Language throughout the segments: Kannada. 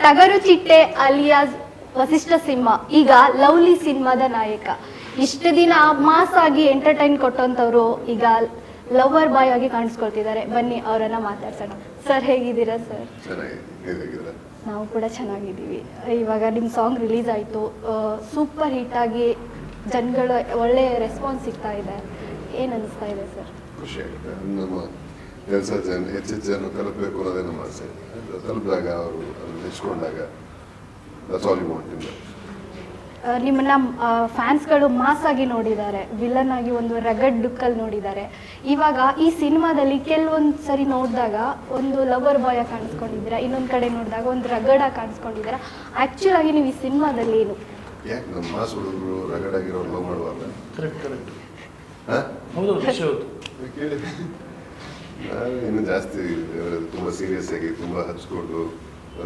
ಟಗರು ಚಿಟ್ಟೆ ಅಲಿಯಾಸ್ ವಸಿಷ್ಠ ಸಿಂಹ ಈಗ ಲವ್ಲಿ ಸಿನಿಮಾದ ನಾಯಕ. ಇಷ್ಟು ದಿನ ಮಾಸ್ ಆಗಿ ಎಂಟರ್ಟೈನ್ ಕೊಟ್ಟಂತವ್ರು ಈಗ ಲವರ್ ಬಾಯ್ ಆಗಿ ಕಾಣಿಸ್ಕೊಳ್ತಿದ್ದಾರೆ. ಬನ್ನಿ ಅವರನ್ನ ಮಾತಾಡ್ಸೋಣ. ಸರ್ ಹೇಗಿದ್ದೀರಾ ಸರ್? ನಾವು ಕೂಡ ಚೆನ್ನಾಗಿದ್ದೀವಿ. ಇವಾಗ ನಿಮ್ಮ ಸಾಂಗ್ ರಿಲೀಸ್ ಆಯಿತು, ಸೂಪರ್ ಹಿಟ್ ಆಗಿ ಜನಗಳ ಒಳ್ಳೆ ರೆಸ್ಪಾನ್ಸ್ ಸಿಗ್ತಾ ಇದೆ. ಏನು ಅನಿಸ್ತಾ ಇದೆ ಸರ್? ಖುಷಿ ಆಗುತ್ತೆ. ನಮ್ಮ ಕೆಲಸ ಹೆಚ್ಚು ಜನ ತಲುಪಬೇಕು ಅನ್ನೋದೇ ನಮ್ಮ ಆಸೆ. ತಲುಪಿದಾಗ ಅವರು ಅದನ್ನು ನೆಚ್ಕೊಂಡಾಗ that's all you want in life. ನಿಮ್ಮನ್ನ ಫ್ಯಾನ್ಸ್ಗಳು ಮಾಸ್ ಆಗಿ ನೋಡಿದ್ದಾರೆ, ವಿಲನ್ ಆಗಿ ಒಂದು ರಗಡ್ ಲುಕ್ಕಲ್ಲಿ ನೋಡಿದ್ದಾರೆ. ಇವಾಗ ಈ ಸಿನಿಮಾದಲ್ಲಿ ಕೆಲವೊಂದು ಸರಿ ನೋಡಿದಾಗ ಒಂದು ಲವರ್ ಬಾಯ್ ಆಗಿ ಕಾಣಿಸ್ಕೊಂಡಿದ್ದೀರಾ, ಇನ್ನೊಂದು ಕಡೆ ನೋಡಿದಾಗ ಒಂದು ರಗಡ್ ಆಗಿ ಕಾಣಿಸ್ಕೊಂಡಿದ್ದೀರಾ. ಆ್ಯಕ್ಚುಲ್ ಆಗಿ ನೀವು ಈ ಸಿನಿಮಾದಲ್ಲಿ ಏನು? ಯಾಕೆ ನಮ್ಮ ಮಾಸ್ ಹುಡುಗರು ರಗಡ್ ಆಗಿರೋರು ಲವ್ ಮಾಡುವಾಗ ಕೇಳಿ ಇನ್ನು ಜಾಸ್ತಿ ತುಂಬ ಸೀರಿಯಸ್ ಆಗಿ ತುಂಬ ಹಚ್ಕೊಂಡು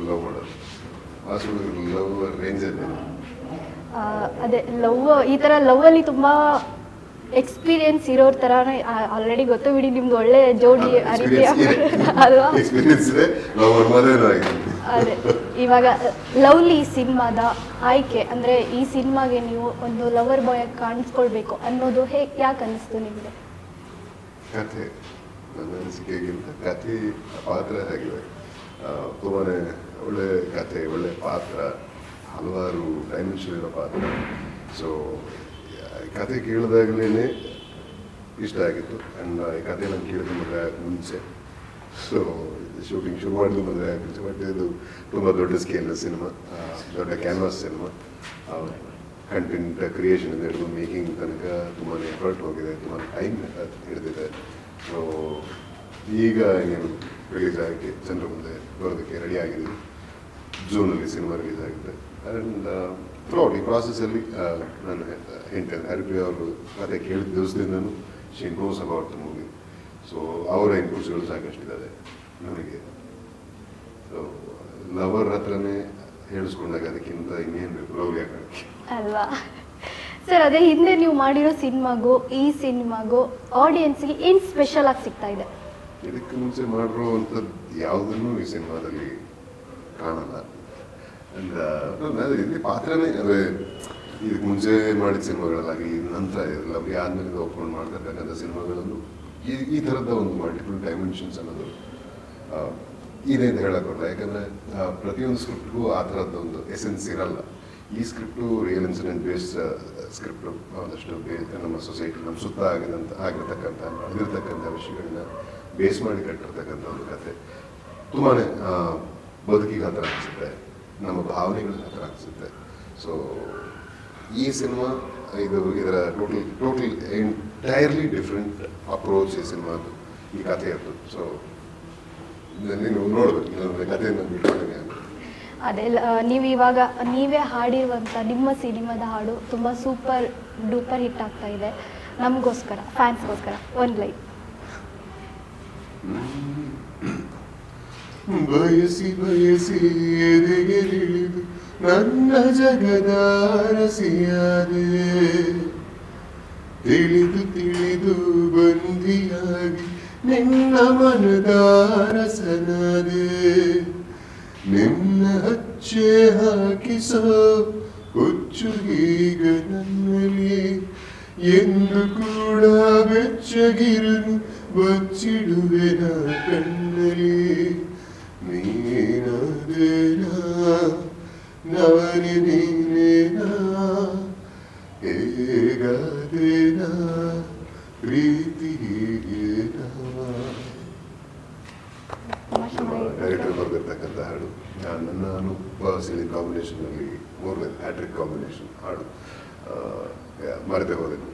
ಲವ್ ಮಾಡೋದು. ಮಾಸ್ ಹುಡುಗರು ಲವ್ ರೇಂಜಲ್ಲಿ ಅದೇ ಲವ್, ಈ ಥರ ಲವ್ವಲ್ಲಿ ತುಂಬ ಎಕ್ಸ್ಪೀರಿಯನ್ಸ್ ಇರೋರ ಥರನೇ ಆಲ್ರೆಡಿ ಗೊತ್ತು ಬಿಡಿ, ನಿಮ್ದು ಒಳ್ಳೆ ಜೋಡಿ ಅಲ್ವಾ? ಅದೇ ಇವಾಗ ಲವ್ಲಿ ಸಿನಿಮಾದ ಆಯ್ಕೆ ಅಂದರೆ ಈ ಸಿನಿಮಾಗೆ ನೀವು ಒಂದು ಲವರ್ ಬಾಯ್ ಆಗಿ ಕಾಣಿಸ್ಕೊಳ್ಬೇಕು ಅನ್ನೋದು ಯಾಕೆ ಅನ್ನಿಸ್ತು ನಿಮಗೆ? ಕಥೆ, ನನ್ನ ಅನಿಸಿಕೆಗಿಂತ ಕಥೆ ಪಾತ್ರ ಆಗಿದೆ. ತುಂಬಾ ಒಳ್ಳೆ ಕಥೆ, ಒಳ್ಳೆ ಪಾತ್ರ, ಹಲವಾರು ಡೈಮೆನ್ಷನ್ ಇರೋ ಪಾತ್ರ. ಸೊ ಕತೆ ಕೇಳಿದಾಗಲೇ ಇಷ್ಟ ಆಗಿತ್ತು. ಆ್ಯಂಡ್ ಈ ಕತೆ ನಾನು ಕೇಳಿದ ಮದುವೆ ಮುಂಚೆ, ಸೊ ಶೂಟಿಂಗ್ ಶುರು ಮಾಡಿದ್ದು ಮದುವೆ ಆಗಿತ್ತು. ಬಟ್ ಇದು ತುಂಬ ದೊಡ್ಡ ಸ್ಕೇಲ್ನ ಸಿನಿಮಾ, ದೊಡ್ಡ ಕ್ಯಾನ್ವಾಸ್ ಸಿನಿಮಾ. ಕಂಟೆಂಟ್ ಕ್ರಿಯೇಷನಿಂದ ಹಿಡಿದು ಮೇಕಿಂಗ್ ತನಕ ತುಂಬಾ ಎಫರ್ಟ್ ಹೋಗಿದೆ, ತುಂಬ ಟೈಮ್ ಹಿಡಿದಿದೆ. ಸೊ ಈಗ ಏನು ರಿಲೀಸ್ ಆಗಿ ಜನರ ಮುಂದೆ ಬರೋದಕ್ಕೆ ರೆಡಿ ಆಗಿದ್ದೀವಿ. ಜೂನಲ್ಲಿ ಸಿನಿಮಾ ರಿಲೀಸ್ ಆಗಿದೆ. ಆ್ಯಂಡ್ ಥ್ರೂಔಟ್ ಈ ಪ್ರಾಸೆಸ್ಸಲ್ಲಿ ನಾನು ಹೇಳ್ತೇನೆ, ಹರಿಪ್ರಿ ಅವರು ಕತೆ ಕೇಳಿದ ದಿವಸದಿಂದನೂ she knows about the movie. So ಅವರ ಇನ್ಪುಟ್ಸ್ಗಳು ಸಾಕಷ್ಟಿದ್ದಾರೆ ನನಗೆ. ಸೊ ಲವರ್ ಹತ್ರನೇ ಹೇಳಿಸ್ಕೊಂಡಾಗ ಅದಕ್ಕಿಂತ ಇನ್ನೇನು ಬೇಕು ಲವ್ ಯಾಕೆ ಅಲ್ವಾ ಸರ್? ಅದೇ ಹಿಂದೆ ನೀವು ಮಾಡಿರೋ ಸಿನಿಮಾಗೂ ಈ ಸಿನಿಮಾಗೂ ಆಡಿಯನ್ಸ್ಗೆ ಏನು ಸ್ಪೆಷಲ್ ಆಗಿ ಸಿಗ್ತಾ ಇದೆ? ಇದಕ್ಕೆ ಮುಂಚೆ ಮಾಡಿರುವಂಥದ್ದು ಯಾವುದನ್ನು ಈ ಸಿನಿಮಾದಲ್ಲಿ ಕಾಣಲ್ಲ. ಇಲ್ಲಿ ಪಾತ್ರನೇ ಅಂದರೆ ಇದಕ್ಕೆ ಮುಂಚೆ ಮಾಡಿದ ಸಿನಿಮಾಗಳಲ್ಲಾಗಲಿ, ನಂತರ ಲವ್ ಆದ್ಮೇಲೆ ಒಪ್ಕೊಂಡು ಮಾಡ್ತಿರ್ತಕ್ಕಂಥ ಸಿನಿಮಾಗಳಲ್ಲೂ ಈ ಥರದ ಒಂದು ಮಲ್ಟಿಪಲ್ ಡೈಮೆನ್ಷನ್ಸ್ ಅನ್ನೋದು ಇದೆ ಅಂತ ಹೇಳೋಕ್ಕೋಲ್ಲ. ಯಾಕಂದರೆ ಪ್ರತಿಯೊಂದು ಸ್ಕ್ರಿಪ್ಟ್ಗೂ ಆ ಥರದ್ದೊಂದು ಎಸೆನ್ಸ್ ಇರಲ್ಲ. ಈ script real incident based script, ಒಂದಷ್ಟು ನಮ್ಮ ಸೊಸೈಟಿ, ನಮ್ಮ ಸುತ್ತ ಆಗಿರ್ತಕ್ಕಂಥ ನಡೆದಿರ್ತಕ್ಕಂಥ ವಿಷಯಗಳನ್ನ ಬೇಸ್ ಮಾಡಿ ಕಟ್ಟಿರ್ತಕ್ಕಂಥ ಒಂದು ಕತೆ. ತುಂಬಾ ಬದುಕಿಗೆ ಹತ್ತಿರ ಅನಿಸುತ್ತೆ, ನಮ್ಮ ಭಾವನೆಗಳ ಹತ್ತಿರ ಅನಿಸುತ್ತೆ. ಸೊ ಈ ಸಿನಿಮಾ ಇದರ ಟೋಟಲ್ ಎಂಟೈರ್ಲಿ ಡಿಫ್ರೆಂಟ್ ಅಪ್ರೋಚ್ ಈ ಸಿನಿಮಾದು, ಈ ಕಥೆಯದ್ದು. ಸೊ ನೀನು ನೋಡಬೇಕು ಕಥೆಯನ್ನು ಬಿಟ್ಕೊಂಡೆ. ಅದೇ ನೀವು ಇವಾಗ ನೀವೇ ಹಾಡಿರುವಂಥ ನಿಮ್ಮ ಸಿನಿಮಾದ ಹಾಡು ತುಂಬ ಸೂಪರ್ ಡೂಪರ್ ಹಿಟ್ ಆಗ್ತಾ ಇದೆ. ನಮಗೋಸ್ಕರ, ಫ್ಯಾನ್ಸ್ಗೋಸ್ಕರ ಒಂದು ಲೈನ್. ಬಯಸಿ ಬಯಸಿ ಎದೆಗೆಳಿದು ನನ್ನ ಜಗದ ರಸಿಯಾದೆ, ತಿಳಿದು ತಿಳಿದು ಬಂದಿಯಾಗಿ ನಿನ್ನ ಮನದ ರಸನಾದೆ, ನಿನ್ನ ಹಚ್ಚೆ ಹಾಕಿಸೋ ಹುಚ್ಚು ಈಗ ನನ್ನಲ್ಲಿ, ಎಂದು ಕೂಡ ಬೆಚ್ಚಗಿರನು ಬಚ್ಚಿಡುವೆನ ಕಣ್ಣಲ್ಲಿ, ನೀನಾದೇನಾ ನಾನೇ ನೀನೇನಾ, ಹೇಗಾದೇನಾ ಪ್ರೀತಿ ಹೀಗೇನಾ. ಡೈರೆಕ್ಟರ್ ಬರೆದಿರ್ತಕ್ಕಂಥ ಹಾಡು. ನನ್ನ ಅನೂಪ ಸಿಲಿ ಕಾಂಬಿನೇಷನಲ್ಲಿ ಮೂರನೇ ಹ್ಯಾಟ್ರಿಕ್ ಕಾಂಬಿನೇಷನ್ ಹಾಡು. ಮರೆತೆ ಹೋದೆನು.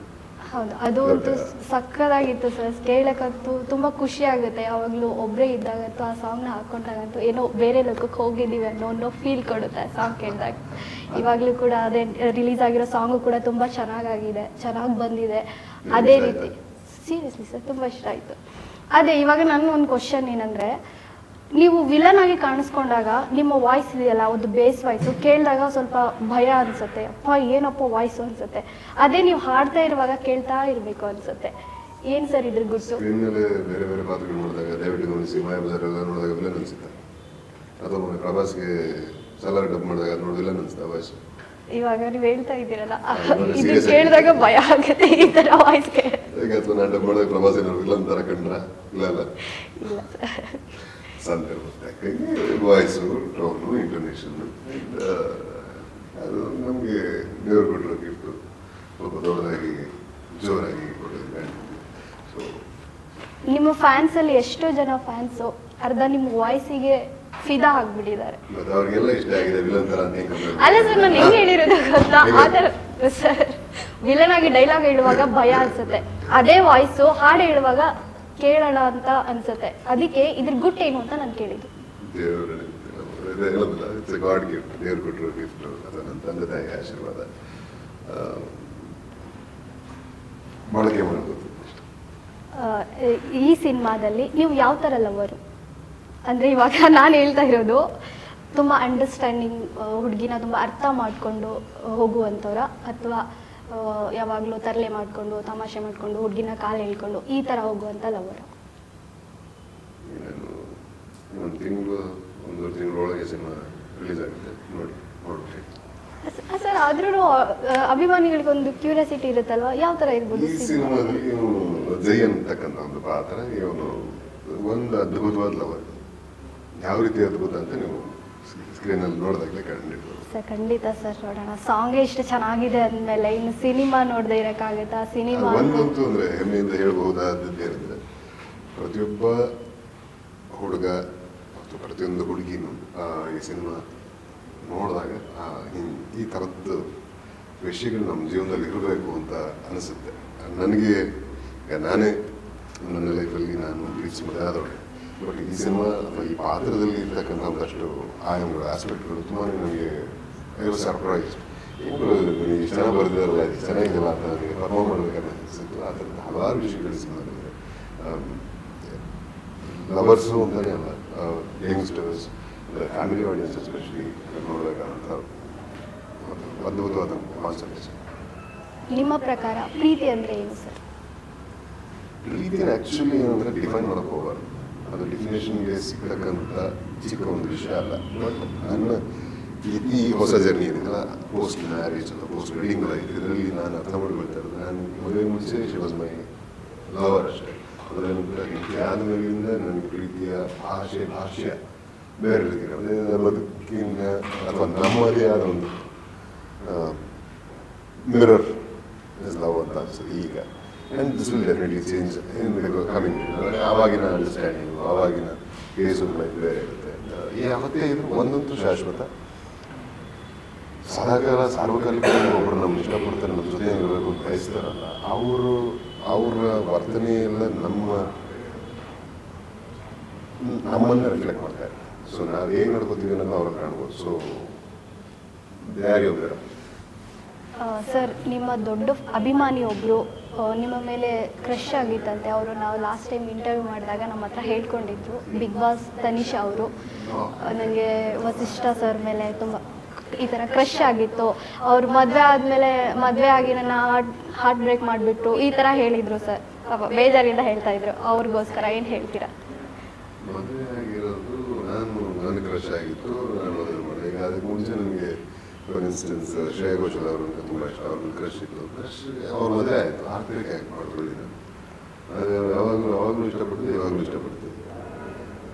ಹೌದು, ಅದು ಒಂದು ಸಕ್ಕದಾಗಿತ್ತು ಸರ್. ಕೇಳಕ್ಕಂತೂ ತುಂಬ ಖುಷಿ ಆಗುತ್ತೆ. ಯಾವಾಗಲೂ ಒಬ್ಬರೇ ಇದ್ದಾಗಂತೂ ಆ ಸಾಂಗ್ನ ಹಾಕೊಂಡಾಗಂತೂ ಏನೋ ಬೇರೆ ಲೋಕಕ್ಕೆ ಹೋಗಿದ್ದೀವಿ ಅನ್ನೋ ಫೀಲ್ ಕೊಡುತ್ತೆ ಆ ಸಾಂಗ್ ಕೇಳಿದಾಗ. ಇವಾಗಲೂ ಕೂಡ ಅದೇ ರಿಲೀಸ್ ಆಗಿರೋ ಸಾಂಗು ಕೂಡ ತುಂಬ ಚೆನ್ನಾಗಾಗಿದೆ, ಚೆನ್ನಾಗಿ ಬಂದಿದೆ. ಅದೇ ರೀತಿ ಸೀರಿಯಸ್ಲಿ ಸರ್ ತುಂಬ ಇಷ್ಟ ಆಯಿತು. ಅದೇ ಇವಾಗ ನನ್ನ ಒಂದು ಕ್ವಶನ್ ಏನಂದರೆ, ನೀವು ವಿಲನ್ ಆಗಿ ಕಾಣಿಸ್ಕೊಂಡಾಗ ನಿಮ್ಮ ವಾಯ್ಸ್ ಇದೆಯಲ್ಲ, ಒಂದು ಬೇಸ್ ವಾಯ್ಸು ಕೇಳಿದಾಗ ಸ್ವಲ್ಪ ಭಯ ಅನಿಸುತ್ತೆ, ಅಪ್ಪ ಏನಪ್ಪ ವಾಯ್ಸು ಅನಿಸುತ್ತೆ. ಅದೇ ನೀವು ಹಾಡ್ತಾ ಇರುವಾಗ ಕೇಳ್ತಾ ಇರಬೇಕು ಅನಿಸುತ್ತೆ. ಏನು ಸರ್ ಇದ್ರ ಗುಟ್ಟು? ಬೇರೆ ಬೇರೆ ಪಾತ್ರಗಳು ನೋಡಿದಾಗ ದಯವಿಟ್ಟು ಗಮನಿಸಿ, ಮಾಯಾಬಜಾರ್ ಎಲ್ಲ ನೋಡಿದಾಗ ವಿಲನ್ ಅನಿಸುತ್ತೆ. ಅಥವಾ ಪ್ರಭಾಸ್ಗೆ ಸಲಾರ್ ಡಬ್ ಮಾಡಿದಾಗ ನೋಡಿಲ್ಲ ಅನಿಸ್ತಾ ವಾಯ್ಸು. ಇವಾಗ ನೀವು ಹೇಳ್ತಾ ಇದ್ದೀರಲ್ಲ ಇವಾಗ ಇದು serious ಕೇಳಿದಾಗ ಭಯ ಆಗುತ್ತೆ ಈ ಥರ ವಾಯ್ಸ್ಗೆ. ಈಗ ಅಥವಾ ನಾನು ಡಬ್ ಮಾಡಿದಾಗ ಪ್ರವಾಸ ಏನಾದ್ರು ವಿಲನ್ ಥರ ಕಂಡ್ರ ಇಲ್ಲ ಇಲ್ಲ ಸರ್. ಸಂದರ್ಭ ವಾಯ್ಸು ಟೋನು ಇಂಟೋನೇಷನ್ ಅದು ನಮಗೆ ದೇವರು ಕೊಟ್ಟಿರೋ ಗಿಫ್ಟು ಸ್ವಲ್ಪ ದೊಡ್ಡದಾಗಿ ಜೋರಾಗಿ ಕೊಟ್ಟಿದ್ದಾರೆ. ಸೊ ನಿಮ್ಮ ಫ್ಯಾನ್ಸಲ್ಲಿ ಎಷ್ಟೋ ಜನ ಫ್ಯಾನ್ಸು ಅರ್ಧ ನಿಮ್ಮ ವಾಯ್ಸಿಗೆ ಫಿದಾ ಆಗ್ಬಿಟ್ಟಿದ್ದಾರೆ. ಮತ್ತೆ ಅವ್ರಿಗೆಲ್ಲ ಇಷ್ಟ ಆಗಿದೆ ವಿಲನ್ ಥರ ಅಂತ ಹೆಂಗೆ ಅಲ್ಲ ಸರ್, ನಾನು ಹೆಂಗೆ ಹೇಳಿರೋದು ಗೊತ್ತಾ, ಆ ಥರ ಸರ್ ವಿಲನ್ ಆಗಿ ಡೈಲಾಗ್ ಹೇಳುವಾಗ ಭಯ ಅನ್ಸುತ್ತೆ, ಅದೇ ವಾಯ್ಸು ಹಾಡು ಹೇಳುವಾಗ ಕೇಳೋಣ ಅಂತ ಅನ್ಸುತ್ತೆ. ಅದಕ್ಕೆ ಇದ್ರ ಗುಟ್ ಏನು ಅಂತ ನಾನು ಕೇಳಿದ್ದು. ದೇವರು ಇಟ್ಸ್ ಎ ಗಾಡ್ ಗಿಫ್ಟ್, ದೇವ್ರು ಕೊಟ್ಟಿರೋ ಗಿಫ್ಟ್. ಅದು ನನ್ನ ತಂದೆ ತಾಯಿ ಆಶೀರ್ವಾದ ಬಳಕೆ ಮಾಡೋದು. ಈ ಸಿನಿಮಾದಲ್ಲಿ ನೀವು ಯಾವ ಥರ ಲವರು? ಅಂದರೆ ಇವಾಗ ನಾನು ಹೇಳ್ತಾ ಇರೋದು ತುಂಬ ಅಂಡರ್ಸ್ಟ್ಯಾಂಡಿಂಗ್ ಹುಡುಗಿನ ತುಂಬ ಅರ್ಥ ಮಾಡಿಕೊಂಡು ಹೋಗುವಂಥವ್ರ, ಅಥವಾ ಯಾವಾಗಲೂ ತರಲೆ ಮಾಡಿಕೊಂಡು ತಮಾಷೆ ಮಾಡಿಕೊಂಡು ಹುಡುಗಿನ ಕಾಲು ಹೇಳ್ಕೊಂಡು ಈ ಥರ ಹೋಗುವಂಥ ಲವರ? ಒಂದು ತಿಂಗಳು ಒಂದೂವರೆ ತಿಂಗಳೊಳಗೆ ಸಿನಿಮಾ ರಿಲೀಸ್ ಆಗುತ್ತೆ, ನೋಡ್ಬೇಕು ಸರ್. ಆದ್ರೂ ಅಭಿಮಾನಿಗಳಿಗೆ ಒಂದು ಕ್ಯೂರಿಯಾಸಿಟಿ ಇರುತ್ತಲ್ವಾ, ಯಾವ ಥರ ಇರ್ಬೋದು? ಈ ಸಿನಿಮಾದಲ್ಲಿ ಇವನು ಜೈ ಅಂತಕ್ಕಂಥ ಒಂದು ಪಾತ್ರ, ಇವನು ಒಂದು ಅದ್ಭುತವಾದ ಲವರ್. ಯಾವ ರೀತಿ ಅದ್ಭುತ ಅಂತ ನೀವು ಸ್ಕ್ರೀನಲ್ಲಿ ನೋಡಿದಾಗಲೇ ಕಂಡಿರ್ಬೋದು ಸರ್. ಖಂಡಿತ ಸರ್, ನೋಡೋಣ. ಸಾಂಗೇ ಇಷ್ಟು ಚೆನ್ನಾಗಿದೆ ಅಂದಮೇಲೆ ಇನ್ನು ಸಿನಿಮಾ ನೋಡದೆ ಇರೋಕ್ಕಾಗತ್ತಾ? ಸಿನಿಮಾ ಒಂದಂತೂ ಅಂದರೆ ಹೆಮ್ಮೆಯಿಂದ ಹೇಳ್ಬಹುದಾದದ್ದೇನೆಂದರೆ ಪ್ರತಿಯೊಬ್ಬ ಹುಡುಗ ಮತ್ತು ಪ್ರತಿಯೊಂದು ಹುಡುಗಿನೂ ಈ ಸಿನಿಮಾ ನೋಡಿದಾಗ ಈ ಥರದ್ದು ವಿಷಯಗಳು ನಮ್ಮ ಜೀವನದಲ್ಲಿ ಇರಬೇಕು ಅಂತ ಅನಿಸುತ್ತೆ. ನನಗೆ ಈಗ ನಾನೇ ನನ್ನ ಲೈಫಲ್ಲಿ ನಾನು ಪ್ರೀತಿ ಮದುವೆ ಆದವಳೆ, ಬಟ್ ಈ ಸಿನಿಮಾ ಈ ಪಾತ್ರದಲ್ಲಿ ಇರ್ತಕ್ಕಂಥ ಒಂದಷ್ಟು ಆಯಾಮಗಳು ಆಸ್ಪೆಕ್ಟ್ಗಳು ತುಂಬಾ ನನಗೆ ಸರ್ಪ್ರೈಸ್. ನನಗೆ ಇಷ್ಟು ಚೆನ್ನಾಗಿ ಬರೆದಿದ್ದಾರಲ್ಲ, ಇದು ಚೆನ್ನಾಗಿದೆಯಲ್ಲ ಅಂತ ನನಗೆ ಪರ್ಫಾರ್ಮ್ ಮಾಡಬೇಕಂತ ಅನಿಸಿತ್ತು. ಆ ಥರದ ಹಲವಾರು ವಿಷಯಗಳು ಸಿನಿಮಾದಲ್ಲಿ ಲವರ್ಸು ಅಂತಲೇ ಅಲ್ಲ, ಯಂಗ್ಸ್ಟರ್ಸ್, ಫ್ಯಾಮಿಲಿ ಆಡಿಯನ್ಸ್ ಎಸ್ಪೆಷಲಿ ನೋಡಬೇಕಂತ ಅದ್ಭುತವಾದ ಕಾನ್ಸೆಪ್ಟ್. ನಿಮ್ಮ ಪ್ರಕಾರ ಪ್ರೀತಿ ಅಂದರೆ ಏನು ಸರ್? ಪ್ರೀತಿನ ಆ್ಯಕ್ಚುಲಿ ಏನಂದರೆ ಡಿಫೈನ್ ಮಾಡೋಕ್ಕೆ ಹೋಗಬಾರ್ದು. ಅದು ಡಿಫಿನೇಷನ್ಗೆ ಸಿಗ್ತಕ್ಕಂಥ ಚಿಕ್ಕ ಒಂದು ವಿಷಯ ಅಲ್ಲ. ಬಟ್ ನನ್ನ ಈ ಹೊಸ ಜರ್ನಿ ಇದೆಯಲ್ಲ, ಪೋಸ್ಟ್ ಮ್ಯಾರೇಜ್ ಅಥವಾ ಪೋಸ್ಟ್ ವೆಡ್ಡಿಂಗ್ ಲೈಫ್, ಇದರಲ್ಲಿ ನಾನು ಅರ್ಥ ಮಾಡ್ಕೊಳ್ತಾ ಇರೋದು, ನಾನು ಮದುವೆ ಮುಂಚೆ ಶಿ ವಾಸ್ ಮೈ ಲವರ್ ಅಷ್ಟೇ. ಅದರ ನಂತರ ಹೆಂಡತಿ ಆದಮೇಲಿಂದ ನನಗೆ ಪ್ರೀತಿಯ ಭಾಷೆ ಬೇರೆ ರೀತಿ ಅಂದರೆ ಬದುಕಿನ ಅಥವಾ ನಮ್ಮದೇ ಆದ ಒಂದು ಮಿರರ್ ಇಸ್ ಲವ್ ಅಂತ ಅನಿಸುತ್ತೆ ಈಗ. And this will definitely change in coming. ಆವಾಗಿನ ಅಂಡರ್ಸ್ಟ್ಯಾಂಡಿಂಗು, ಆವಾಗಿನ ಫೇಸ್ ಆಫ್ ಲೈಫ್ ಬೇರೆ ಇರುತ್ತೆ. ಯಾವತ್ತೇ ಇದ್ರು ಒಂದಂತೂ ಶಾಶ್ವತ, ಸದಾಕಾಲ ಸಾರ್ವಕಾಲಿಕ ಒಬ್ಬರು ನಮ್ಗೆ ಇಷ್ಟಪಡ್ತಾರೆ, ನಮ್ಮ ಜೊತೆ ಇರಬೇಕು ಅಂತ ಬಯಸ್ತಾರಲ್ಲ, ಅವರ ವರ್ತನೆ ಎಲ್ಲ ನಮ್ಮನ್ನೇ ರಿಫ್ಲೆಕ್ಟ್ ಮಾಡ್ತಾರೆ. ಸೊ ನಾವು ಹೇಗೆ ನಡ್ಕೋತೀವಿ ಅನ್ನೋದು ಅವ್ರಿಗೆ ಕಾಣ್ಬೋದು. ಸೊ ಯಾರಿಗೆ ಹೋಗ್ತಾರೆ ಸರ್, ನಿಮ್ಮ ದೊಡ್ಡ ಅಭಿಮಾನಿ ಒಬ್ಬರು ನಿಮ್ಮ ಮೇಲೆ ಕ್ರಶ್ ಆಗಿತ್ತಂತೆ. ಅವರು ನಾವು ಲಾಸ್ಟ್ ಟೈಮ್ ಇಂಟರ್ವ್ಯೂ ಮಾಡಿದಾಗ ನಮ್ಮ ಹತ್ರ ಹೇಳ್ಕೊಂಡಿದ್ರು. ಬಿಗ್ ಬಾಸ್ ತನಿಷಾ ಅವರು ನನಗೆ ವಸಿಷ್ಠ ಸರ್ ಮೇಲೆ ತುಂಬ ಈ ಥರ ಕ್ರಶ್ ಆಗಿತ್ತು, ಅವ್ರು ಮದುವೆ ಆಗಿ ನನ್ನ ಹಾರ್ಟ್ ಬ್ರೇಕ್ ಮಾಡಿಬಿಟ್ರು ಈ ಥರ ಹೇಳಿದರು ಸರ್. ಬೇಜಾರಿಂದ ಹೇಳ್ತಾ ಇದ್ರು. ಅವ್ರಿಗೋಸ್ಕರ ಏನು ಹೇಳ್ತೀರಾ? ಮದುವೆ ಆಗಿರೋದು ನನ್ನ ಕ್ರಶ್ ಆಗಿತ್ತು, ನಾನು ಮದುವೆ ಮಾಡಿದೆ. ಈಗ ಅದಕ್ಕೆ ಮುಂಚೆ ನನಗೆ ಫಾರ್ ಇನ್ಸ್ಟೆನ್ಸ್ ಶ್ರೇಯಾ ಘೋಷಾಲ್ ಅವರು ಅಂತ ತುಂಬ ಇಷ್ಟ, ಅವ್ರ ಕ್ರಶ್ ಇತ್ತು. ಕ್ರಶ್ ಅವ್ರ ಮದುವೆ ಆಯಿತು, ಹಾರ್ಟ್ ಬ್ರೇಕ್ ಆಗಿ ಮಾಡ್ಕೊಳ್ಳಿ. ಅದು ಯಾವಾಗಲೂ ಇಷ್ಟಪಡ್ತೀವಿ, ಯಾವಾಗಲೂ ಇಷ್ಟಪಡ್ತೀವಿ.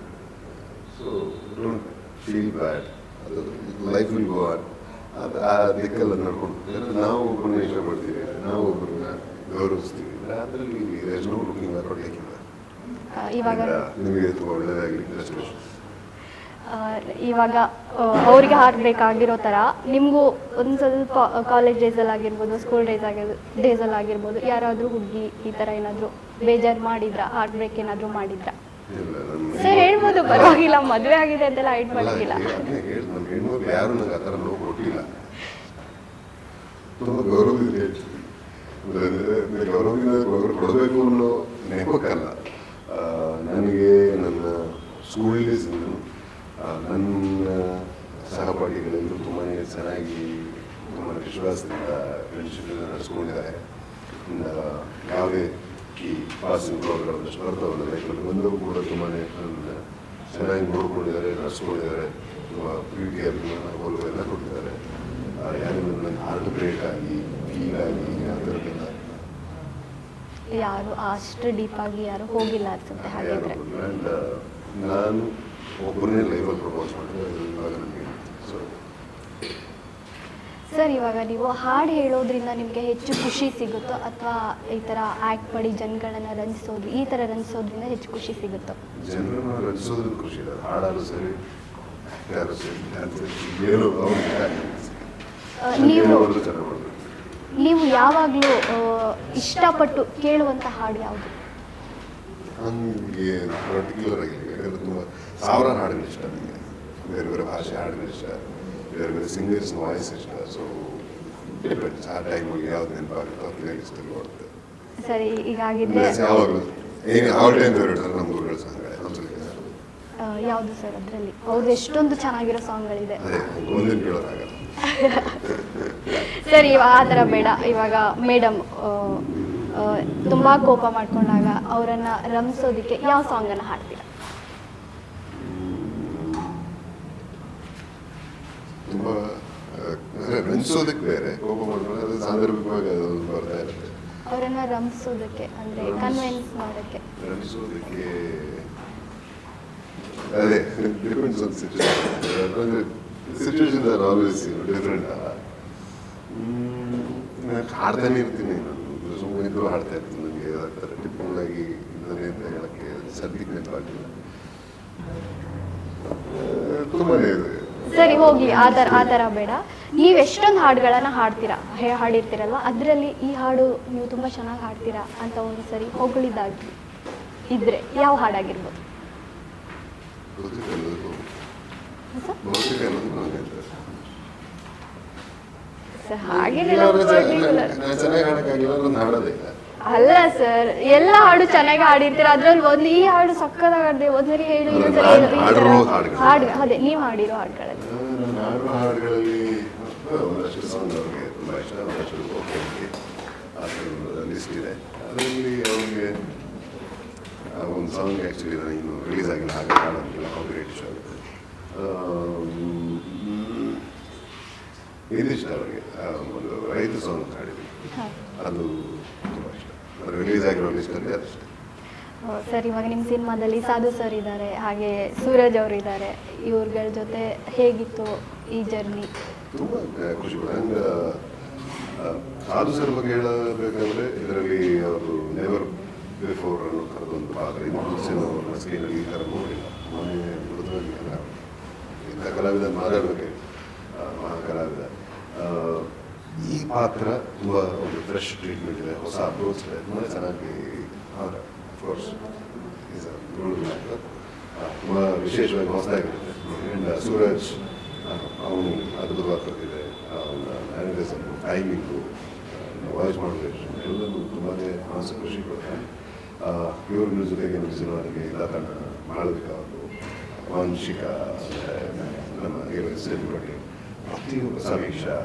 ಸೊ ಡೋಂಟ್ ಫೀಲ್ ಬ್ಯಾಡ್, ಅದು ಲೈಫ್ ವಿಲ್ ಗೋ ಆನ್. ಅದು ಆ ದಿಕ್ಕಲ್ಲಿ ನಡ್ಕೊಂಡು ನಾವು ಒಬ್ಬರನ್ನ ಇಷ್ಟಪಡ್ತೀವಿ, ನಾವು ಒಬ್ಬರನ್ನ ಗೌರವಿಸ್ತೀವಿ. ಅದರಲ್ಲಿ no looking back or taking back. ಇವಾಗ ನಿಮಗೆ ತುಂಬ ಒಳ್ಳೆಯದಾಗಲಿ. ಇವಾಗ ಅವ್ರಿಗೆ ಹಾರ್ಟ್ ಬ್ರೇಕ್ ಆಗಿರೋ ಥರ ನಿಮಗೂ ಒಂದು ಸ್ವಲ್ಪ ಕಾಲೇಜ್ ಡೇಸಲ್ಲಿ ಆಗಿರ್ಬೋದು, ಸ್ಕೂಲ್ ಡೇಸಲ್ಲಿ ಆಗಿರ್ಬೋದು, ಯಾರಾದರೂ ಹುಡುಗಿ ಈ ಥರ ಏನಾದರೂ ಬೇಜಾರು ಮಾಡಿದ್ರಾ? ಹಾರ್ಟ್ ಬ್ರೇಕ್ ಏನಾದರೂ ಮಾಡಿದ್ರಾ? ಸರ್ ಹೇಳ್ಬೋದು, ಪರವಾಗಿಲ್ಲ, ಮದುವೆ ಆಗಿದೆ ಅಂತೆಲ್ಲ ಹೈಡ್ ಮಾಡೋದಿಲ್ಲ. ನಮ್ಮ ಹೆಣ್ಮಕ್ಳು ಯಾರು ನನಗೆ ಆ ಥರ ನೋವು ಕೊಟ್ಟಿಲ್ಲ. ತುಂಬ ಗೌರವದಿಂದ ಹೇಳ್ತೀನಿ, ಗೌರವದಿಂದ ಕೊಡಬೇಕು ಅನ್ನೋ ನೆಪಕ್ಕಲ್ಲ. ನನಗೆ ನನ್ನ ಸ್ಕೂಲ್ ಡೇಸಿಂದ ನನ್ನ ಸಹಪಾಠಿಗಳೆಲ್ಲರೂ ತುಂಬಾ ಚೆನ್ನಾಗಿ, ತುಂಬ ವಿಶ್ವಾಸದಿಂದ ಫ್ರೆಂಡ್ಶಿಪ್ ನಡೆಸ್ಕೊಂಡಿದ್ದಾರೆ. ಯಾವುದೇ ಈ ಪಾಸಿಂಗ್ ಪ್ರೋಗ್ರಾಮ್ದಷ್ಟು ಬರ್ತಾವಲ್ಲ ಲೈಫಲ್ಲಿ ಬಂದವು ಕೂಡ ತುಂಬಾ ಚೆನ್ನಾಗಿ ನೋಡ್ಕೊಂಡಿದ್ದಾರೆ, ನಡೆಸ್ಕೊಂಡಿದ್ದಾರೆ. ತುಂಬ ಪ್ರೀತಿ ಅಭಿಮಾನ ಯಾರಿಗೂ ನನ್ನ ಹಾರ್ಟ್ ಬ್ರೇಕ್ ಆಗಿ ಫೀಲ್ ಆಗಿ ಆ ಥರದ್ದೆಲ್ಲ ಯಾರು ಅಷ್ಟು ಡೀಪ್ ಆಗಿ ಯಾರು ಹೋಗಿಲ್ಲ ಅನ್ಸುತ್ತೆ ಹಾಗಿದ್ರೆ. ಆ್ಯಂಡ್ ನಾನು ಒಬ್ಬರನ್ನೇ ಲೈಫಲ್ಲಿ ಪ್ರಪೋಸ್ ಮಾಡಿದ್ರೆ ಇವಾಗ ನನಗೆ ಸೊ ಸರ್, ಇವಾಗ ನೀವು ಹಾಡು ಹೇಳೋದ್ರಿಂದ ನಿಮಗೆ ಹೆಚ್ಚು ಖುಷಿ ಸಿಗುತ್ತೋ ಅಥವಾ ಈ ಥರ ಆ್ಯಕ್ಟ್ ಮಾಡಿ ಜನಗಳನ್ನ ರಂಜಿಸೋದು, ಈ ಥರ ರಂಜಿಸೋದ್ರಿಂದ ಹೆಚ್ಚು ಖುಷಿ ಸಿಗುತ್ತೋ? ಜನರನ್ನ ರಚಿಸೋದ್ರಲ್ಲಿ ಖುಷಿ ಇದೆ. ಹಾಡಾರು ಸರಿ, ಯಾರು ಸರಿ, ಏನು ನೀವು ಚೆನ್ನಾಗಿ ಮಾಡಬೇಕು. ನೀವು ಯಾವಾಗಲೂ ಇಷ್ಟಪಟ್ಟು ಕೇಳುವಂಥ ಹಾಡು ಯಾವುದು? ನನಗೆ ಪರ್ಟಿಕ್ಯುಲರ್ ಆಗಿ ಯಾಕಂದರೆ ತುಂಬ ಸಾವಿರಾರು ಹಾಡುಗಳು ಇಷ್ಟ ನನಗೆ. ಬೇರೆ ಬೇರೆ ಭಾಷೆ ಹಾಡುಗಳು ಇಷ್ಟ, ಬೇರೆ ಬೇರೆ ಸಿಂಗರ್ಸ್ ವಾಯ್ಸ್ ಇಷ್ಟ. ಸೊ ಡಿಪೆಂಡ್ಸ್ ಆ ಟೈಮಲ್ಲಿ ಯಾವ್ದು ನೆನಪಾಗುತ್ತೆ ಅವ್ರ ಪ್ಲೇಲಿಸ್ಟ್ ನೋಡುತ್ತೆ. ಸರಿ, ಈಗಾಗಿದ್ದರೆ ಯಾವಾಗಲೂ ಈಗ ಆಲ್ ಟೈಮ್ ಫೇವ್ರೇಟ್ ನಮ್ಮ ಗುರುಗಳ ಸಾಂಗ್ಗಳೇ. ಯಾವುದು ಸರ್ ಅದರಲ್ಲಿ? ಹೌದು, ಎಷ್ಟೊಂದು ಚೆನ್ನಾಗಿರೋ ಸಾಂಗ್ಗಳಿದೆ. ಅದೇ ಒಂದಿನ ಕೇಳೋದಾಗಲ್ಲ. ಸರ್, ಇವಾಗ ಆ ಥರ ಬೇಡ. ಇವಾಗ ಮೇಡಮ್ ತುಂಬ ಕೋಪ ಮಾಡ್ಕೊಂಡಾಗ ಅವರನ್ನು ರಂಜಿಸೋದಕ್ಕೆ ಯಾವ ಸಾಂಗನ್ನು ಹಾಡ್ತೀರಾ? ತುಂಬ ರಂಜಿಸೋದಕ್ಕೆ ಬೇರೆ, ಕೋಪ ಮಾಡ್ಕೊಂಡ್ರೆ ಅದು ಸಾಂದರ್ಭಿಕವಾಗಿ ಅದು ಬರ್ತಾ ಇರುತ್ತೆ. ಅವರನ್ನು ರಂಜಿಸೋದಕ್ಕೆ ಅಂದರೆ ಕನ್ವಿನ್ಸ್ ಮಾಡೋಕ್ಕೆ ರಂಜಿಸೋದಕ್ಕೆ ಅದೇ ಡಿಪೆಂಡ್ಸ್ ಆನ್ ಸಿಚುವೇಶನ್. ಅಂದರೆ ಸಿಚುವೇಶನ್ ಆರ್ ಆಲ್ವೇಸ್ ಡಿಫ್ರೆಂಟ್ ಅಲ್ಲ. ನಾನು ಹಾಡ್ತಾನೆ ಇರ್ತೀನಿ, ನಾನು ಸುಮ್ಮನೆ ಇದ್ದರೂ ಹಾಡ್ತಾ ಇರ್ತೀನಿ. ನನಗೆ ಆ ಥರ ಟಿಪಿಕಲ್ ಆಗಿ ಇದನ್ನೇ ಅಂತ ಹೇಳೋಕ್ಕೆ ಸದ್ಯಕ್ಕೆ ನೆನಪಾಗಿಲ್ಲ. ತುಂಬಾ ಇದೆ. ಸರಿ, ಹೋಗ್ಲಿ, ಆ ಥರ ಬೇಡ. ನೀವು ಎಷ್ಟೊಂದು ಹಾಡುಗಳನ್ನು ಹಾಡಿರ್ತೀರಲ್ವ, ಅದರಲ್ಲಿ ಈ ಹಾಡು ನೀವು ತುಂಬ ಚೆನ್ನಾಗಿ ಹಾಡ್ತೀರಾ ಅಂತ ಒಂದು ಸರಿ ಹೊಗಳಿದಾಗಿ ಇದ್ರೆ ಯಾವ ಹಾಡಾಗಿರ್ಬೋದು? ಅಲ್ಲ ಸರ್, ಎಲ್ಲ ಹಾಡು ಚೆನ್ನಾಗಿ ಹಾಡಿರ್ತೀರ, ಅದ್ರಲ್ಲಿ ಒಂದು ಈ ಹಾಡು ಸಕ್ಕತ್ತಾಗಿ ಹಾಡಿದೆ, ಒಂದ್ಸರಿ ಹೇಳಿ ಹಾಡು. ಅದೇ ನೀವು ಹಾಡಿರೋ ಹಾಡುಗಳಲ್ಲಿ ಹಾಡುಗಳಲ್ಲಿ ಒಂದಷ್ಟು ಸಾಂಗ್ ಅವ್ರಿಗೆ ತುಂಬ ಇಷ್ಟ, ಒಂದಷ್ಟು ಓಕೆ ಲಿಸ್ಟ್ ಇದೆ. ಅದರಲ್ಲಿ ಅವ್ರಿಗೆ ಒಂದು ಸಾಂಗ್ ಆ್ಯಕ್ಚುಲಿ ನಾನು ಇನ್ನು ರಿಲೀಸ್ ಆಗಿಲ್ಲ, ಹಾಗೆ ಹಾಡೋದಿಲ್ಲ, ಕಾಪಿರೈಟ್ ಇಷ್ಟ ಆಗುತ್ತೆ. ಇದಿಷ್ಟ ಅವರಿಗೆ ಒಂದು ರೈತ ಸಾಂಗ್ ಹಾಡಿದ್ವಿ, ಅದು ತುಂಬ ಇಷ್ಟ. ಅದು ರಿಲೀಸ್ ಆಗಿರೋ ಲಿಸ್ಟಲ್ಲಿ ಅದಿಷ್ಟ. ಸರ್, ಇವಾಗ ನಿಮ್ಮ ಸಿನಿಮಾದಲ್ಲಿ ಸಾಧು ಸರ್ ಇದ್ದಾರೆ, ಹಾಗೆ ಸೂರಜ್ ಅವರು ಇದ್ದಾರೆ. ಇವ್ರಗಳ ಜೊತೆ ಹೇಗಿತ್ತು ಈ ಜರ್ನಿ? ತುಂಬ ಖುಷಿ ಪಡ. ಆ್ಯಂಡ್ ಸಾಧು ಸರ್ ಬಗ್ಗೆ ಹೇಳಬೇಕಂದ್ರೆ ಇದರಲ್ಲಿ ಅವರು ನೆವರ್ ಬಿಫೋರ್ ಅನ್ನೋ ಥರದೊಂದು ಪಾತ್ರ. ಅವ್ರನ್ನ ಸ್ಕ್ರೀನಲ್ಲಿ ಈ ಥರ ನೋಡಿಲ್ಲ. ಮೊನ್ನೆ ಮೃದುವಾಗಿ ಇಂಥ ಕಲಾವಿದ ಮಾತಾಡಬೇಕೆ, ಮಹಾಕಲಾವಿದ. ಈ ಪಾತ್ರ ತುಂಬ ಒಂದು ಫ್ರೆಶ್ ಟ್ರೀಟ್ಮೆಂಟ್ ಇದೆ, ಹೊಸ ಅಪ್ರೋಚ್ ಇದೆ, ತುಂಬ ಚೆನ್ನಾಗಿ. ಆದರೆ of course is a golden actor, ತುಂಬ ವಿಶೇಷವಾಗಿ ಹೊಸದಾಗಿರುತ್ತೆ. ಆ್ಯಂಡ್ ಸೂರಜ್ ಅವನು ಅದ್ಭುತವಾಗಿ ಬರ್ತಿದೆ. ಅವನ ಮ್ಯಾನರಿಸಮ್, ಟೈಮಿಂಗು, ವಾಯ್ಸ್ ಮಾಡ್ಯುಲೇಷನ್ ಎಲ್ಲವೂ ತುಂಬಾ ಮನಸ್ಸು ಖುಷಿ ಕೊಡ್ತಾನೆ. ಇವ್ರ ಜೊತೆಗೆ ನಮ್ಮ ಸಿನಿಮಾಗೆ ಲತನ, ಮಾಳವಿಕಾ ಅವರು, ವಂಶಿಕಾ, ನಮ್ಮ ಸೆಲೆಬ್ರಿಟಿ ಪ್ರತಿಯೊಬ್ಬ ಸಮೀಕ್ಷಾ,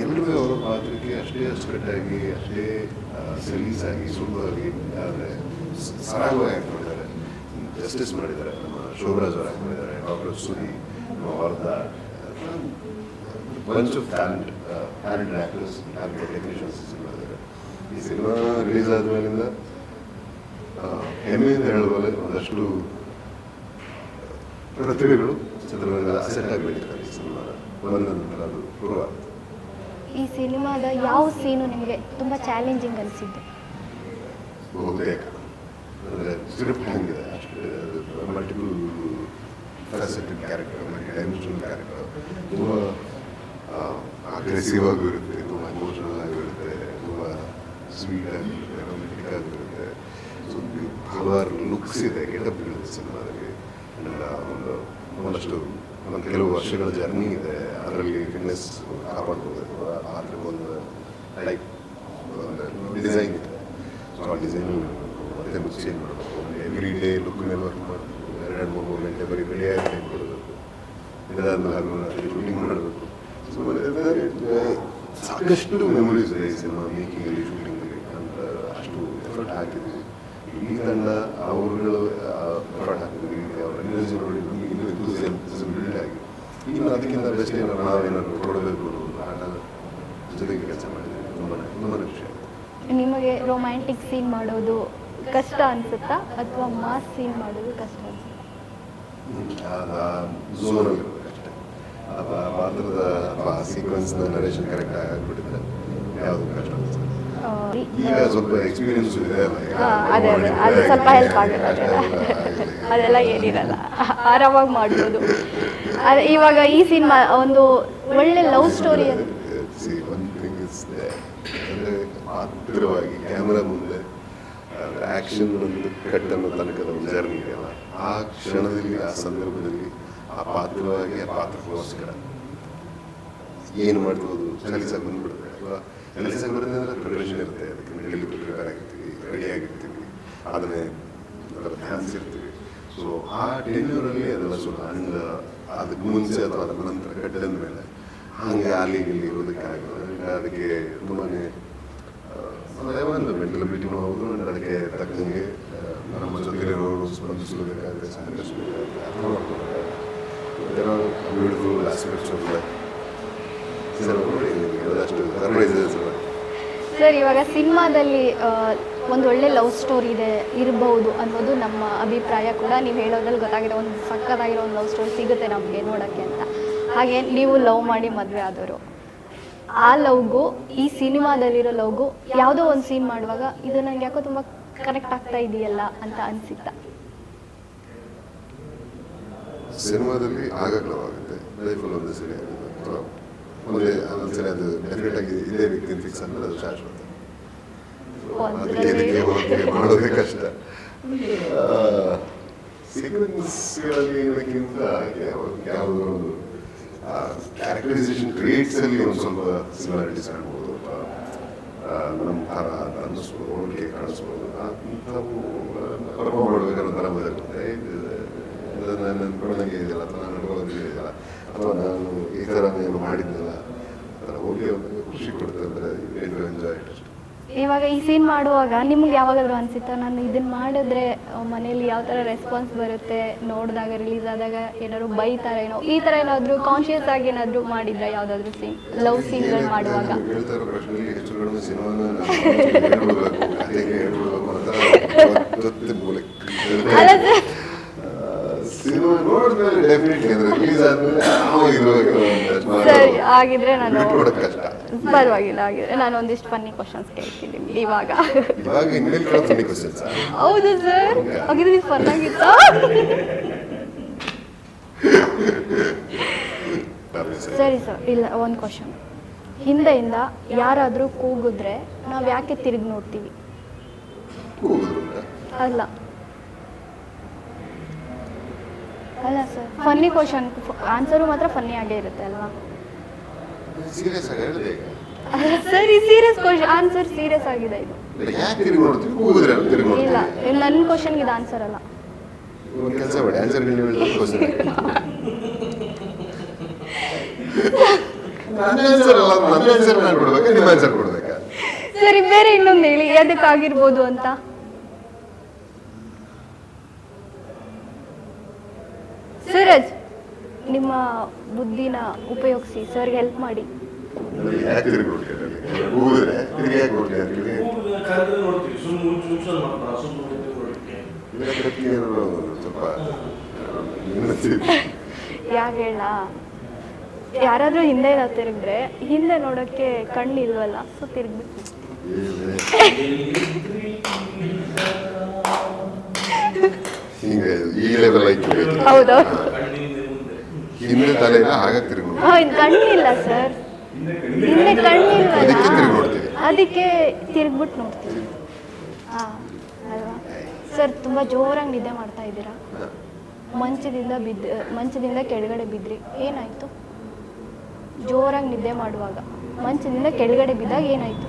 ಎಲ್ಲರೂ ಅವರ ಪಾತ್ರಕ್ಕೆ ಅಷ್ಟೇ ಅಚ್ಚುಕಟ್ಟಾಗಿ, ಅಷ್ಟೇ ಸಲೀಸಾಗಿ, ಸುಲಭವಾಗಿ, ಆದರೆ ಸರಾಗವಾಗಿ ಆ್ಯಕ್ಟ್ ಮಾಡಿದ್ದಾರೆ. ಜಸ್ಟಿಸ್ ಮಾಡಿದ್ದಾರೆ. ನಮ್ಮ ಶೋಭರಾಜ್ ಅವರು ಆ್ಯಕ್ಟ್ ಮಾಡಿದ್ದಾರೆ, ಡಾಕ್ಟರ್ ಸುದಿ, ನಮ್ಮ Wardha, bunch of talented actors, talented technicians ಮಾಡಿದ್ದಾರೆ. ಈ ಸಿನಿಮಾ ರಿಲೀಸ್ ಆದಮೇಲಿಂದ ಹೆಮ್ಮೆಯಿಂದ ಹೇಳುವಲ್ಲಿ ಒಂದಷ್ಟು ಪ್ರತಿಭೆಗಳು ಚಿತ್ರರಂಗದ ಅಸೆಟ್ ಆಗಿ ಬೆಳೀತಾರೆ. ಈ ಸಿನಿಮಾ ಬಂದ ನಂತರ ಅದು ಪೂರ್ವ. ಈ ಸಿನಿಮಾದ ಯಾವ ಸೀನು ನಿಮಗೆ ತುಂಬ ಚಾಲೆಂಜಿಂಗ್ ಅನಿಸಿದ್ದು? ಬಹುತೇಕ ಅಂದರೆ ಸ್ಕ್ರಿಪ್ಟ್ ಹೆಂಗಿದೆ ಅಷ್ಟೇ, multiple faceted character, multi dimensional character, ತುಂಬ ಅಗ್ರೆಸಿವ್ ಆಗಿರುತ್ತೆ, ತುಂಬ ಎಮೋಷನಲ್ ಆಗಿರುತ್ತೆ, ತುಂಬ ಸ್ವೀಟ್ ಆಗಿರುತ್ತೆ, ರೊಮ್ಯಾಂಟಿಕ್ ಆಗಿರುತ್ತೆ. ಸೊ ಹಲವಾರು ಲುಕ್ಸ್ ಇದೆ, ಗೆಟಪ್ಗಳಿದೆ ಸಿನಿಮಾದಲ್ಲಿ. ಒಂದಷ್ಟು ಒಂದು ಕೆಲವು ವರ್ಷಗಳ ಜರ್ನಿ ಇದೆ, ಅದರಲ್ಲಿ ಫಿಟ್ನೆಸ್ ಕಾಪಾಡ್ಕೋಬೇಕು. ಆದರೆ ಒಂದು ಟೈಪ್ ಒಂದು ಡಿಸೈನ್ ಇದೆ. ಸೊ ಆ ಡಿಸೈನು ಮತ್ತೆ ಚೇಂಜ್ ಮಾಡಬೇಕು. ಎವ್ರಿ ಡೇ ಲುಕ್ನೆಲ್ಲ ವರ್ಕ್ ಮಾಡಬೇಕು. 2-3 ಗಂಟೆ ಬರೀ ರೆಡಿಯಾಗಿ ಟೈಮ್ ಕೊಡಬೇಕು. ಇದಾದ್ಮೇಲೆ ಹಗಲು ಶೂಟಿಂಗ್ ಮಾಡಬೇಕು. ಸೊ ಸಾಕಷ್ಟು ಮೆಮೊರೀಸ್ ಇದೆ ಈ ಸಿನಿಮಾ ಮೇಕಿಂಗಲ್ಲಿ, ಶೂಟಿಂಗಲ್ಲಿ ಅಂತ. ಅಷ್ಟು ಎಫರ್ಟ್ ಹಾಕಿದ್ವಿ. ಈ ತಂಡ ಅವರುಗಳು ಎಫರ್ಟ್ ಹಾಕಿದ್ವಿ, ಅವ್ರ ಎನರ್ಜಿ ನೋಡಿ ಇನ್ನೂ ಎಂಥೂಸಿಯಾಸಮ್ ಬಿಲ್ಡ್ ಆಗಿ ಇನ್ನು ಅದಕ್ಕಿಂತ ಬೆಸ್ಟ್ ಏನಾದ್ರು ನಾವೇನಾದ್ರು ಕೊಡಬೇಕು ಜೊತೆಗೆ ಕೆಲಸ ಮಾಡಿದ್ದೀವಿ. ತುಂಬಾ ಖುಷಿ ಆಗುತ್ತೆ. ನಿಮಗೆ ರೊಮ್ಯಾಂಟಿಕ್ ಸೀನ್ ಮಾಡೋದು ಕಷ್ಟ ಅನ್ಸುತ್ತಾ ಅಥವಾ ಮಾಸ್ ಸೀನ್ ಮಾಡೋದು ಕಷ್ಟ ಅನ್ಸುತ್ತಾ? ಝೋನಲ್ಲಿ ಅಷ್ಟೇ ಪಾತ್ರದ ಅಥವಾ ಸೀಕ್ವೆನ್ಸ್ನ ನರೇಷನ್ ಕರೆಕ್ಟ್ ಆಗಿಬಿಟ್ಟಿದ್ರೆ ಯಾವುದು ಕಷ್ಟ ಅನ್ಸುತ್ತೆ. ಈಗ ಸ್ವಲ್ಪ ಎಕ್ಸ್ಪೀರಿಯನ್ಸ್ ಇದೆ ಅದೇ ಅದು ಸ್ವಲ್ಪ ಹೆಲ್ಪ್ ಆಗುತ್ತೆ. ಅದೆಲ್ಲ ಏನಿರಲ್ಲ, ಆರಾಮಾಗಿ ಮಾಡ್ಬೋದು. ಇವಾಗ ಈ ಸಿನಿಮಾ ಒಂದು ಒಳ್ಳೆ ಲವ್ ಸ್ಟೋರಿ ಅಂತ ಹತ್ತಿರವಾಗಿ ಕ್ಯಾಮ್ರಾ ಮುಂದೆ ಆಕ್ಷನ್ ಒಂದು ಕಟ್ ಅನ್ನೋ ತನಕದ ಒಂದು ಜರ್ನಿ ಇದೆಯಲ್ಲ, ಆ ಕ್ಷಣದಲ್ಲಿ ಆ ಸಂದರ್ಭದಲ್ಲಿ ಆ ಪಾತ್ರವಾಗಿ ಆ ಪಾತ್ರಕ್ಕೋಸ್ಕರ ಏನು ಮಾಡ್ಬೋದು ಸಲೀಸಾಗಿ ಬಂದ್ಬಿಡುತ್ತೆ. ಅಥವಾ ಸಲೀಸಾಗಿ ಬರುತ್ತೆ ಅಂದರೆ ಪ್ರಿಪರೇಷನ್ ಇರುತ್ತೆ, ಅದಕ್ಕೆ ಮೆಂಟಲಿ ಪ್ರಿಪೇರ್ ಆಗಿರ್ತೀವಿ, ರೆಡಿ ಆಗಿರ್ತೀವಿ, ಅದನ್ನೇ ಧ್ಯಾನಿಸಿರ್ತೀವಿ. ಸೊ ಆ ಟೆನ್ಯೂರಲ್ಲಿ ಅದೆಲ್ಲ ಸ್ವಲ್ಪ ಅಂಡ್ ಅದಕ್ಕೆ ಮುಂಚೆ ಅಥವಾ ಅದರ ನಂತರ ಕಟ್ಟದ ಮೇಲೆ ಹಂಗೆ ಅಲ್ಲಿ ಇಲ್ಲಿ ಇರೋದಕ್ಕಾಗಲ್ಲ. ಅದಕ್ಕೆ ತುಂಬಾ ಒಂದು ಮೆಂಟಲ್ ಮೀಟಿಂಗ್ ಹೌದು. ಅದಕ್ಕೆ ತಕ್ಕಂಗೆ ನಮ್ಮ ಜೊತೆಲಿರೋರು ಸ್ಪಂದಿಸಬೇಕಾಗುತ್ತೆ, ಸಹಕರಿಸಬೇಕಾಗುತ್ತೆ, ಅರ್ಥ ಮಾಡ್ಕೋಬೇಕಾಗುತ್ತೆ. ಬ್ಯೂಟಿಫುಲ್ ಆಸ್ಪೆಕ್ಟ್ಸ್ ಸರ್, ಇವಾಗ ಸಿನಿಮಾದಲ್ಲಿ ಒಂದು ಒಳ್ಳೆ ಲವ್ ಸ್ಟೋರಿ ಇರಬಹುದು ಅನ್ನೋದು ನಮ್ಮ ಅಭಿಪ್ರಾಯ ಕೂಡ. ನೀವು ಹೇಳೋದ್ರಲ್ಲಿ ಗೊತ್ತಾಗಿದೆ, ಒಂದು ಸಕ್ಕತ್ತಾಗಿರೋ ಒಂದು ಲವ್ ಸ್ಟೋರಿ ಸಿಗುತ್ತೆ ನಮಗೆ ನೋಡೋಕ್ಕೆ ಅಂತ. ಹಾಗೆ ನೀವು ಲವ್ ಮಾಡಿ ಮದುವೆ ಆದವರು, ಆ ಲವ್ಗೂ ಈ ಸಿನಿಮಾದಲ್ಲಿರೋ ಲವ್ಗೂ ಯಾವುದೋ ಒಂದು ಸೀನ್ ಮಾಡುವಾಗ ಇದು ನನಗೆ ಯಾಕೋ ತುಂಬ ಕನೆಕ್ಟ್ ಆಗ್ತಾ ಇದೆಯಲ್ಲ ಅಂತ ಅನಿಸುತ್ತಾ? ಸಿನಿಮಾದಲ್ಲಿ ಆಗಕ್ಲವಾಗುತ್ತೆ, ಲೈಫಲ್ಲಿ ಒಂದು ಸರಿ ಒಂದೇ ಒಂದ್ಸರಿ ಅದು ಡೆಫಿನೆಟ್ ಆಗಿ ಇದೇ ವ್ಯಕ್ತಿ ಫಿಕ್ಸ್ ಅಂದ್ರೆ ಅದು ಶಾಶ್ವತ. ಮಾಡೋದೇ ಕಷ್ಟ. ಸೀಕ್ವೆನ್ಸ್ಗಳಲ್ಲಿ ಏನಕ್ಕಿಂತ ಯಾವುದೋ ಒಂದು ಕ್ಯಾರೆಕ್ಟರೈಸೇಷನ್ ಟ್ರೇಟ್ಸ್ ಅಲ್ಲಿ ಒಂದು ಸ್ವಲ್ಪ ಸಿಮಿಲಾರಿಟೀಸ್ ಕಾಣ್ಬೋದು, ನಮ್ಮ ಥರ ಅಂತ ಅನ್ನಿಸ್ಬೋದು, ಹೋಲಿಕೆ ಕಾಣಿಸ್ಬೋದು. ಅಂಥವು ಪರ್ಫ ಮಾಡ್ಬೇಕನ್ನೋ ಥರ ಬರುತ್ತೆ. ನನ್ನ ಕೊಡಂಗೆ ಇದೆಯಲ್ಲ ಅಥವಾ ನಾನು ನಡ್ಕೊಳ್ಳೋದಿದೆಯಲ್ಲ ಅಥವಾ ನಾನು ಈ ಥರ ಏನು ಮಾಡಿದ್ನಲ್ಲ ಆ ಥರ ಹೋಗಿ ಖುಷಿ ಕೊಡುತ್ತೆ. ಅಂದರೆ ಎಂಜಾಯ್ ಇಟ್ ಅಷ್ಟೇ. ಇವಾಗ ಈ ಸೀನ್ ಮಾಡುವಾಗ ನಿಮ್ಗೆ ಯಾವಾಗಾದ್ರೂ ಅನ್ಸುತ್ತಾ ನಾನು ಇದನ್ನ ಮಾಡಿದ್ರೆ ಮನೇಲಿ ಯಾವ ಥರ ರೆಸ್ಪಾನ್ಸ್ ಬರುತ್ತೆ, ನೋಡಿದಾಗ ರಿಲೀಸ್ ಆದಾಗ ಏನಾದ್ರು ಬೈತಾರೇನೋ, ಈ ಥರ ಏನಾದರೂ ಕಾನ್ಶಿಯಸ್ ಆಗಿ ಏನಾದರೂ ಮಾಡಿದ್ರೆ ಯಾವುದಾದ್ರೂ ಸೀನ್ ಲವ್ ಸೀನ್ಗಳು ಮಾಡುವಾಗ? ಹೇಳ್ತಾ ಇರೋ ಪ್ರಶ್ನೆಯಲ್ಲಿ ಹೆಚ್ಚು ಕಡಿಮೆ ಸಿನಿಮಾನ ಹೇಳ್ಬಿಡ್ಬೇಕು, ಕಥೆಗೆ ಹೇಳ್ಬಿಡ್ಬೇಕು ಅಂತ ಗೊತ್ತಿದ್ದ ಮೂಲಕ ಸಿನಿಮಾ ನೋಡಿದ್ಮೇಲೆ ಡೆಫಿನೆಟ್ಲಿ ಅಂದರೆ ರಿಲೀಸ್ ಆದಮೇಲೆ ಸರಿ, ಆಗಿದ್ರೆ ನಾನು ಕಷ್ಟ. ಪರವಾಗಿಲ್ಲ, ಆಗಿದ್ರೆ ನಾನು ಒಂದಿಷ್ಟು ಫನ್ನಿ ಕ್ವಶನ್ಸ್ ಕೇಳ್ತೀನಿ ನಿಮ್ಗೆ ಇವಾಗ. ಹೌದು ಸರ್, ಹಾಗಿದ್ರೆ ಇದು ಫನ್ ಆಗಿತ್ತಾ? ಸರಿ ಸರ್, ಇಲ್ಲ ಒಂದು ಕ್ವಶನ್. ಹಿಂದೆಯಿಂದ ಯಾರಾದರೂ ಕೂಗಿದ್ರೆ ನಾವು ಯಾಕೆ ತಿರುಗಿ ನೋಡ್ತೀವಿ? ಅಲ್ಲ ಅಲ್ಲ ಸರ್, ಫನ್ನಿ ಕ್ವಶನ್, ಆನ್ಸರು ಮಾತ್ರ ಫನ್ನಿ ಆಗೇ ಇರುತ್ತೆ ಅಲ್ವಾ? ಸರಿ, ಸೀರಿಯಸ್ ಕ್ವಶನ್, ಆನ್ಸರ್ ಸೀರಿಯಸ್ ಆಗಿದೆ ಇದು. ಇಲ್ಲ, ನನ್ನ ಕ್ವಶನ್ಗೆ ಇದು ಆನ್ಸರ್ ಅಲ್ಲ. ಸರಿ, ಬೇರೆ ಇನ್ನೊಂದು ಹೇಳಿ, ಅದಕ್ಕಾಗಿರ್ಬೋದು ಅಂತ. ಸೂರಜ್, ನಿಮ್ಮ ಬುದ್ಧಿನ ಉಪಯೋಗಿಸಿ ಸರ್ಗೆ ಹೆಲ್ಪ್ ಮಾಡಿ. ಯಾಕೆ ಹೇಳ, ಯಾರಾದ್ರೂ ಹಿಂದೆ ತಿರುಗಿದ್ರೆ ಹಿಂದೆ ನೋಡೋಕ್ಕೆ ಕಣ್ಣು ಇಲ್ವಲ್ಲ, ಸೊ ತಿರುಗ್ಬಿಟ್ಟು. ಹೌದೌದು, ಕಣ್ಣಿಲ್ಲ ಸರ್, ಹಿಂದೆ ಕಣ್ಣಿಲ್ವಲ್ಲ, ಅದಕ್ಕೆ ತಿರುಗ್ಬಿಟ್ಟು ನೋಡ್ತೀವಿ. ಹಾಂ ಅಲ್ವಾ ಸರ್? ತುಂಬ ಜೋರಾಗಿ ನಿದ್ದೆ ಮಾಡ್ತಾ ಇದ್ದೀರಾ, ಮಂಚದಿಂದ ಕೆಳಗಡೆ ಬಿದ್ರಿ, ಏನಾಯ್ತು? ಜೋರಾಗಿ ನಿದ್ದೆ ಮಾಡುವಾಗ ಮಂಚದಿಂದ ಕೆಳಗಡೆ ಬಿದ್ದಾಗ ಏನಾಯ್ತು?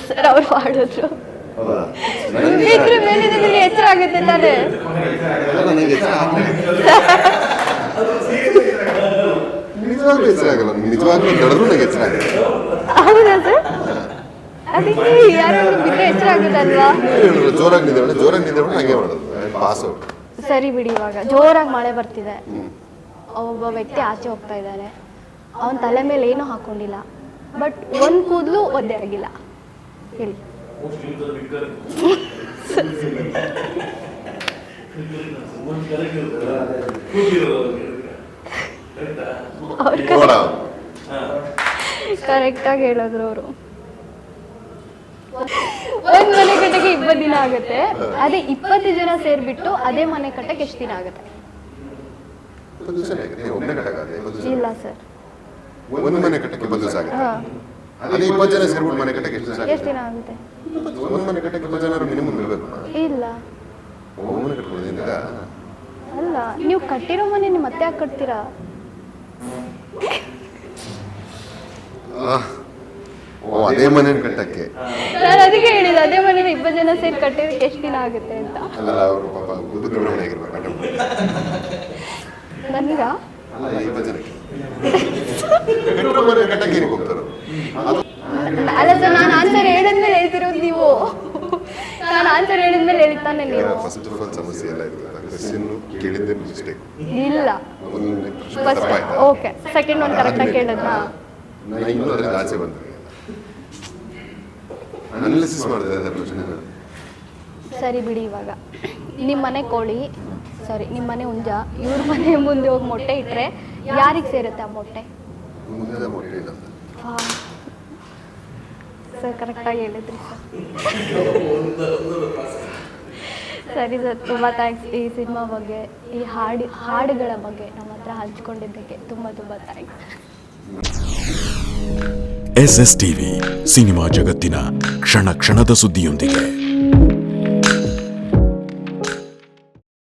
ಸರ್ ಅವ್ರು ಮಾಡಿದ್ರು, ಇದ್ರ ಮೇಲೆ ನಿಮಗೆ ಎಚ್ಚರ ಆಗುತ್ತೆ ತಾನೇ? ಹೌದಾ ಸರ್? ಅದಕ್ಕೆ ಯಾರಾದ್ರೂ ಬಿಟ್ಟರೆ ಎಚ್ಚರ ಆಗುತ್ತಲ್ವಾ? ಜೋರಾಗಿ ನಿದ್ದೆ ಹಾಗೆ ಮಾಡೋದು ಪಾಸ್ ಔಟ್. ಸರಿ ಬಿಡಿ, ಇವಾಗ ಜೋರಾಗಿ ಮಳೆ ಬರ್ತಿದೆ, ಒಬ್ಬ ವ್ಯಕ್ತಿ ಆಚೆ ಹೋಗ್ತಾ ಇದ್ದಾನೆ, ಅವನ ತಲೆ ಮೇಲೆ ಏನೂ ಹಾಕೊಂಡಿಲ್ಲ, ಬಟ್ ಒಂದು ಕೂದಲು ಒದ್ದೆ ಆಗಿಲ್ಲ, ಹೇಳಿ. ಕರೆಕ್ಟಾಗಿ ಹೇಳಿದ್ರು ಅವರು. ಒಂದ್ ಮನೆ ಕಟ್ಟಕ್ಕೆ 20 ದಿನ ಆಗುತ್ತೆ, ಅದೇ 20 ಜನ ಸೇರ್ಬಿಟ್ಟು ಅದೇ ಮನೆ ಕಟ್ಟಕ್ಕೆ ಎಷ್ಟು ದಿನ ಆಗುತ್ತೆ? ಇಲ್ಲ ಸರ್, ಒಂದು ಮನೆ ಕಟ್ಟಕ್ಕೆ 20 ದಿವಸ ಆಗುತ್ತೆ. ಅದೇ 20 ಜನ ಸೇರ್ಬಿಟ್ಟು ಮನೆ ಕಟ್ಟಕ್ಕೆ ಎಷ್ಟು ದಿನ ಆಗುತ್ತೆ? ಒಂದು ಮನೆ ಕಟ್ಟಕ್ಕೆ 20 ಜನ ಮಿನಿಮಮ್ ಇರಬೇಕು. ಇಲ್ಲ, ಮನೆ ಕಟ್ಕೊಳ್ಳೋದ್ರಿಂದ ಅಲ್ಲ, ನೀವು ಕಟ್ಟಿರೋ ಮನೆ ನೀವು ಮತ್ತೆ ಯಾಕೆ ಕಟ್ತೀರಾ? ಅದೇ ಮನೆ ಕಟ್ಟಕ್ಕೆ ನಾನು ಅದಕ್ಕೆ ಹೇಳಿದೆ, ಅದೇ ಮನೆ 20 ಜನ ಸೇರಿ ಕಟ್ಟಿದಕ್ಕೆ ಎಷ್ಟು ದಿನ ಆಗುತ್ತೆ ಅಂತ. ಅಲ್ಲ, ಅವರು ಪಾಪ ಉದ್ಯೋಗಣೆ ಆಗಿರ್ಬೇಕು ನನಗ ಅಲ್ಲ, 20 ಜನಕ್ಕೆ ಕಟ್ಟಿರೋ ಮನೆ ಕಟ್ಟಕ್ಕೆ ಏನಕ್ಕೆ ಹೋಗ್ತಾರೋ? ಅಲ್ಲ ಸರ್, ನಾನು ಆನ್ಸರ್ ಹೇಳಿದ್ಮೇಲೆ ಹೇಳ್ತಿರೋದು ನೀವು. ನಾನು ಆನ್ಸರ್ ಹೇಳಿದ್ಮೇಲೆ ಹೇಳಿತಾನೆ ನೀವು. ಫಸ್ಟ್ ಆಫ್ ಆಲ್ ಸಮಸ್ಯೆ ಎಲ್ಲ ಇರ್ತದೆ, ಕ್ವೆಶ್ಚನ್ ಕೇಳಿದ್ದೆ ಮಿಸ್ಟೇಕ್. ಇಲ್ಲ, ಓಕೆ, ಸೆಕೆಂಡ್ ಒಂದು ಕರೆಕ್ಟಾಗಿ ಕೇಳಿದ್ನಾ? ನಾನು ಇನ್ನೂ ಅದರಿಂದ ಆಚೆ ಬಂದೆ, ಅನಾಲಿಸಿಸ್ ಮಾಡಿದೆ ಅದರ ಪ್ರಶ್ನೆ. ಸರಿ ಬಿಡಿ, ಇವಾಗ ನಿಮ್ಮ ಮನೆ ಕೋಳಿ, ಸಾರಿ ನಿಮ್ಮ ಮನೆ ಹುಂಜ, ಇವ್ರ ಮನೆ ಮುಂದೆ ಹೋಗಿ ಮೊಟ್ಟೆ ಇಟ್ಟರೆ ಯಾರಿಗೆ ಸೇರುತ್ತೆ ಆ ಮೊಟ್ಟೆ? ಮುಂದೆ ಮೊಟ್ಟೆ ಇಲ್ಲ ಸರ್, ಕರೆಕ್ಟಾಗಿ ಹೇಳಿದ್ರಿ ಸರ್. ಸರಿ ಸರ್, ತುಂಬ ಥ್ಯಾಂಕ್ಸ್. ಈ ಸಿನಿಮಾ ಬಗ್ಗೆ, ಈ ಹಾಡುಗಳ ಬಗ್ಗೆ ನಮ್ಮ ಹತ್ರ ಹಂಚ್ಕೊಂಡಿದ್ದಕ್ಕೆ ತುಂಬ ಥ್ಯಾಂಕ್ಸ್. SS ಟಿವಿ, ಸಿನಿಮಾ ಜಗತ್ತಿನ ಕ್ಷಣ ಕ್ಷಣದ ಸುದ್ದಿಯೊಂದಿಗೆ.